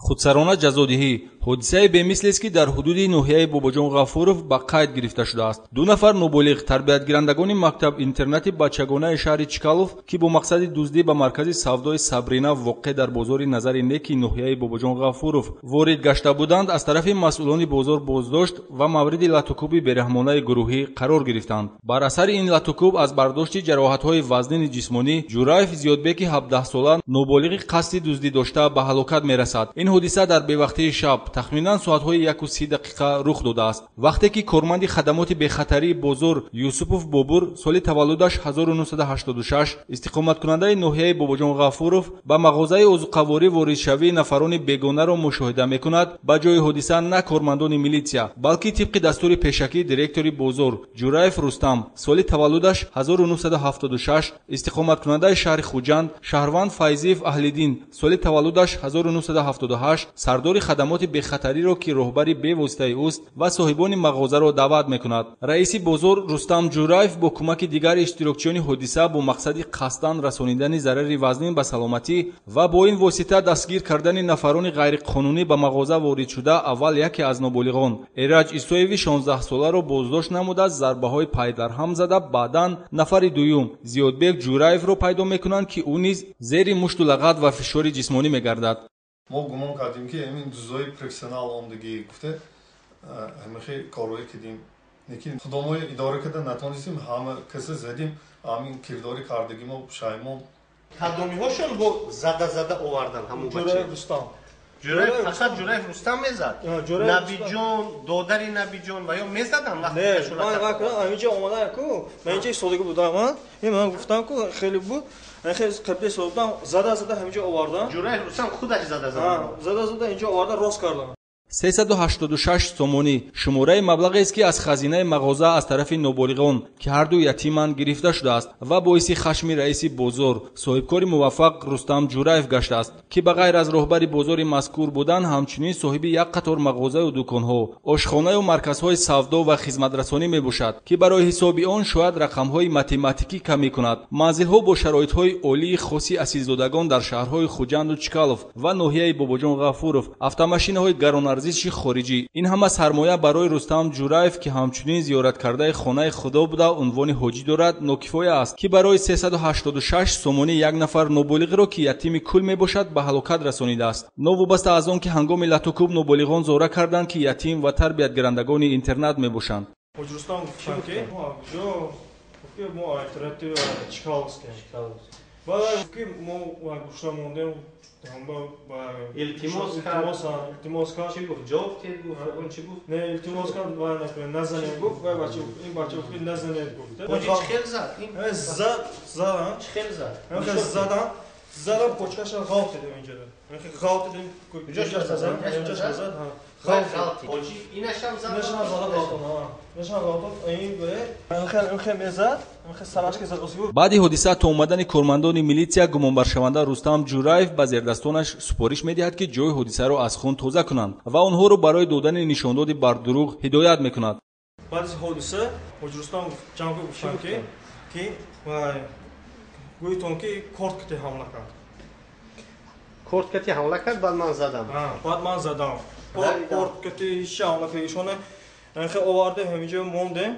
худсарона ҷазодиҳӣ ҳодисаи бемислест ки дар ҳудуди ноҳияи Бобоҷон Ғафуров ба қайд гирифта шудааст. Ду нафар ноболиғ тарбиятгирандагони мактаб интернати бачагонаи шаҳри Чкалов ки бо мақсади дуздӣ ба маркази савдои Сабрина воқеъ дар бозори Назари Неки ноҳияи Бобоҷон Ғафуров ворид гашта буданд, аз тарафи масъулони бозор боздошт ва мавриди латукуби бераҳмонаи гурӯҳӣ қарор гирифтанд. Бар асари ин латукуб аз бардошти ҷароҳатҳои вазнини ҷисмонӣ Ҷураев Зиёдбеки 17-сола ноболиғи қасди дуздӣ дошта ба ҳалокат мерасад. ин ҳодиса дар бевақтии шаб тахминан соатҳои 1:30 рух додааст, вақте ки корманди хадамоти бехатарии бозор Юсупов Бобур соли таваллудаш 1986 истиқоматкунандаи ноҳияи Бобоҷон Ғафуров ба мағозаи озуқаворӣ воридшавии нафарони бегонаро мушоҳида мекунад, ба ҷои ҳодиса на кормандони милитсия, балки тибқи дастури пешакии директори бозор Ҷураев Рустам соли таваллудаш 1976 истиқоматкунандаи шаҳри Хуҷанд Шаҳрванд Файзиев Аҳлиддин соли таваллудаш 1978 сардори хадамоти бехатариро ки роҳбари бевоситаи уст ва соҳибони мағозаро даъват мекунад. Раиси бозор Рустам Ҷураев бо кӯмаки дигари иштирокчиёни ҳодиса бо мақсади қасдан расонидани зарари вазнин ба саломатӣ ва бо ин восита дастгир кардани нафарони ғайриқонунӣ ба мағоза воридшуда аввал яке аз ноболиғон Эраҷ Исоеви 16-соларо боздошт намуда зарбаҳои пайдарҳам зада, баъдан нафари дуюм Зиёдбек Ҷураевро пайдо мекунанд ки ӯ низ зери мушту лағат ва фишори ҷисмонӣ мегардад. мо гумон кардем ки ҳамин ҷузои профессионал омдагӣ гуфте ҳамахи корое кардем, лекин худо мо идора карда натонистем, ҳама каса задим, ҳамин кирдори кардаги мо пушаймон. Қаддомиҳошон бо зада овардан ҳамон Ҷураев Рустам. Ҷураев фақат Ҷураев Рустам мезад. Набиҷон, додари Набиҷон ва ё мезадам вақти не, ман вақта ҳаминҷа омадам ку, ман инҷа истодагӣ будам, ман гуфтам ку хеле бу хеле қабли истодам, зада ҳаминҷа овардан. Ҷураев Рустам худаш зада инҷа овардан рост кардам. 386 сомонӣ шумораи маблағест ки аз хазинаи мағоза аз тарафи ноболиғон ки ҳарду ятиманд гирифта шудааст ва боиси хашми раиси бозор соҳибкори муваффақ Рустам Ҷураев гаштааст, ки ба ғайр аз роҳбари бозори мазкур будан ҳамчунин соҳиби як қатор мағозаю дуконҳо, ошхонаю марказҳои савдо ва хизматрасонӣ мебошад, ки барои ҳисоби он шояд рақамҳои математикӣ камӣ кунад. манзилҳо бо шароитҳои олии хоси асилзодагон дар шаҳрҳои Хуҷанду Чкалов ва ноҳияи Бобоҷон Ғафуров, автомашинаҳои гаронарзиши хориҷӣ, ин ҳама сармоя барои Рустам Ҷураев ки ҳамчунин зиёраткардаи хонаи Худо буда унвони ҳоҷӣ дорад нокифоя аст, ки барои 386 сомонӣ як нафар ноболиғро ки ятими кул мебошад ба ҳалокат расонидааст, новобаста аз он ки ҳангоми латукуб ноболиғон зора карданд ки ятим ва тарбиятгирандагони интернат мебошанд. Рустам гуфтам ки мо альтернатива Чкаловская. Баъд ки мо гушта мондем илтимос кард. Чӣ гуфт? Ҷавоб тед гуфт? Чӣ гуфт? Не, илтимос кард ва назанед гуфт. Ин бача гуфт назанед гуфт. Чӣ хел зад? Зад. Чӣ хел зад? Задам почкаша ғалт дидем инҷа. Ғалт дидем. Ҷошаш зад. Ҳоҷи инашам зад. баъди ҳодиса то омадани кормандони милитсия гумонбаршаванда Рустам Ҷураев ба зердастонаш супориш медиҳад ки ҷои ҳодисаро аз хун тоза кунанд ва онҳоро барои додани нишондоди бар дурӯғ ҳидоят мекунад. баъди ҳодиса ҳоҷи Рустам ҷамъ гуфтам ки гӯйтон ки корткати ҳамла кард. Корткати ҳамла кард, баъд ман задам. Баъд ман задам. Корткати ҳамла кард. Ишона оварда ҳаминҷа мондем.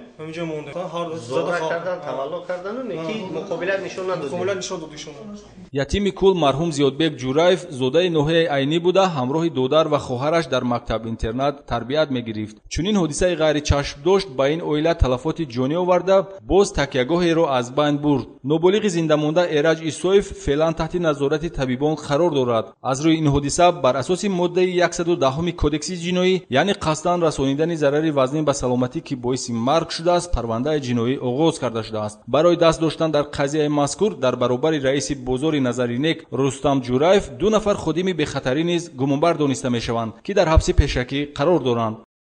Зора кардан, тавалло кардану неки муқобилат нишон надодем. ятими кул марҳум Зиёдбек Ҷураев зодаи ноҳияи Айнӣ буда ҳамроҳи додар ва хоҳараш дар мактаб интернат тарбият мегирифт. чунин ҳодисаи ғайричашмдошт ба ин оила талафоти ҷонӣ оварда боз такягоҳеро аз байн бурд. ноболиғи зиндамонда Эраҷ Исоев феълан таҳти назорати табибон қарор дорад. аз рӯи ин ҳодиса бар асоси моддаи 110 кодекси ҷиноӣ, яъне қасдан расонидани зарари вазнин ба саломатӣ ки боиси марг шудааст, парвандаи ҷиноӣ оғоз карда шудааст. барои даст доштан дар қазияи мазкур дар баробари раиси бозори Назари Нек Рустам Ҷураев ду нафар ходими бехатарӣ низ гумонбар дониста мешаванд, ки дар ҳабси пешакӣ қарор доранд.